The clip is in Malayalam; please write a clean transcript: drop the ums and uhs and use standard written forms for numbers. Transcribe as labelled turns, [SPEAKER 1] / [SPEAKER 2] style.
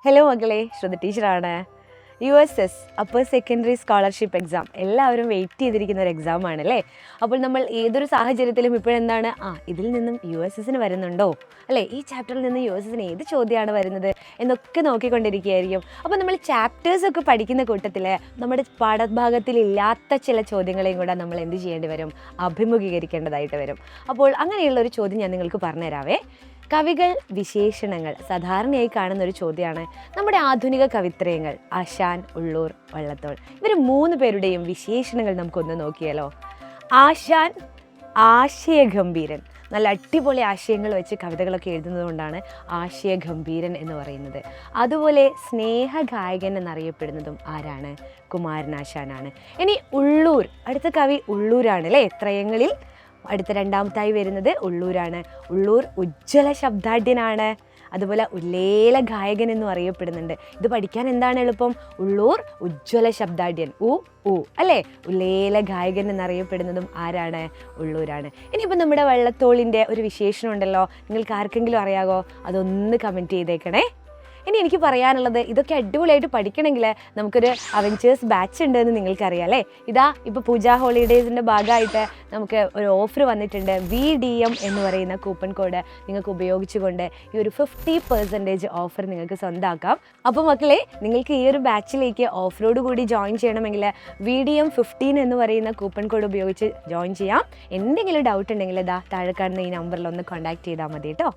[SPEAKER 1] ഹലോ മക്കളെ, ശ്രുതി ടീച്ചറാണ്. USS upper secondary scholarship exam എല്ലാവരും വെയിറ്റ് ചെയ്തിരിക്കുന്ന ഒരു എക്സാമാണ് അല്ലേ. അപ്പോൾ നമ്മൾ ഏതൊരു സാഹചര്യത്തിലും ഇപ്പോഴെന്താണ് ഇതിൽ നിന്നും USSന് വരുന്നുണ്ടോ അല്ലേ, ഈ ചാപ്റ്ററിൽ നിന്ന് USSന് ഏത് ചോദ്യമാണ് വരുന്നത് എന്നൊക്കെ നോക്കിക്കൊണ്ടിരിക്കുകയായിരിക്കും. അപ്പോൾ നമ്മൾ ചാപ്റ്റേഴ്സൊക്കെ പഠിക്കുന്ന കൂട്ടത്തിൽ നമ്മുടെ പാഠഭാഗത്തിൽ ഇല്ലാത്ത ചില ചോദ്യങ്ങളെയും കൂടെ നമ്മൾ എന്ത് ചെയ്യേണ്ടി വരും, അഭിമുഖീകരിക്കേണ്ടതായിട്ട് വരും. അപ്പോൾ അങ്ങനെയുള്ള ഒരു ചോദ്യം ഞാൻ നിങ്ങൾക്ക് പറഞ്ഞുതരാവേ. കവികൾ വിശേഷണങ്ങൾ സാധാരണയായി കാണുന്ന ഒരു ചോദ്യമാണ്. നമ്മുടെ ആധുനിക കവിത്രയങ്ങൾ ആശാൻ, ഉള്ളൂർ, വള്ളത്തോൾ, ഇവർ 3 പേരുടെയും വിശേഷണങ്ങൾ നമുക്കൊന്ന് നോക്കിയാലോ. ആശാൻ ആശയഗംഭീരൻ, നല്ല അടിപൊളി ആശയങ്ങൾ വെച്ച് കവിതകളൊക്കെ എഴുതുന്നത് കൊണ്ടാണ് ആശയഗംഭീരൻ എന്ന് പറയുന്നത്. അതുപോലെ സ്നേഹഗായകൻ എന്നറിയപ്പെടുന്നതും ആരാണ്? കുമാരനാശാനാണ്. ഇനി ഉള്ളൂർ, അടുത്ത കവി ഉള്ളൂരാണ് അല്ലേ. ത്രയങ്ങളിൽ അടുത്ത രണ്ടാമത്തായി വരുന്നത് ഉള്ളൂരാണ്. ഉള്ളൂർ ഉജ്ജ്വല ശബ്ദാഢ്യനാണ്. അതുപോലെ ഉല്ലേല ഗായകൻ എന്നും അറിയപ്പെടുന്നുണ്ട്. ഇത് പഠിക്കാൻ എന്താണ് എളുപ്പം? ഉള്ളൂർ ഉജ്ജ്വല ശബ്ദാഢ്യൻ, അല്ലേ. ഉല്ലേല ഗായകൻ എന്നറിയപ്പെടുന്നതും ആരാണ്? ഉള്ളൂരാണ്. ഇനിയിപ്പോൾ നമ്മുടെ വള്ളത്തോളിൻ്റെ ഒരു വിശേഷണം ഉണ്ടല്ലോ, നിങ്ങൾക്ക് ആർക്കെങ്കിലും അറിയാമോ? അതൊന്ന് കമൻറ്റ് ചെയ്തേക്കണേ. ഇനി എനിക്ക് പറയാനുള്ളത്, ഇതൊക്കെ അടിപൊളിയായിട്ട് പഠിക്കണമെങ്കിൽ നമുക്കൊരു അവഞ്ചേഴ്സ് ബാച്ച് ഉണ്ട് എന്ന് നിങ്ങൾക്കറിയാം അല്ലേ. ഇതാ ഇപ്പോൾ പൂജ ഹോളിഡേയ്സിൻ്റെ ഭാഗമായിട്ട് നമുക്ക് ഒരു ഓഫർ വന്നിട്ടുണ്ട്. VDM എന്ന് പറയുന്ന കൂപ്പൺ കോഡ് നിങ്ങൾക്ക് ഉപയോഗിച്ചുകൊണ്ട് ഈ ഒരു 50% ഓഫർ നിങ്ങൾക്ക് സ്വന്തമാക്കാം. അപ്പോൾ മക്കളെ, നിങ്ങൾക്ക് ഈ ഒരു ബാച്ചിലേക്ക് ഓഫറോട് കൂടി ജോയിൻ ചെയ്യണമെങ്കിൽ VDM 15 എന്ന് പറയുന്ന കൂപ്പൺ കോഡ് ഉപയോഗിച്ച് ജോയിൻ ചെയ്യാം. എന്തെങ്കിലും ഡൗട്ട് ഉണ്ടെങ്കിൽ താഴെ കാണുന്ന ഈ നമ്പറിൽ ഒന്ന് കോൺടാക്ട് ചെയ്താൽ മതി കേട്ടോ.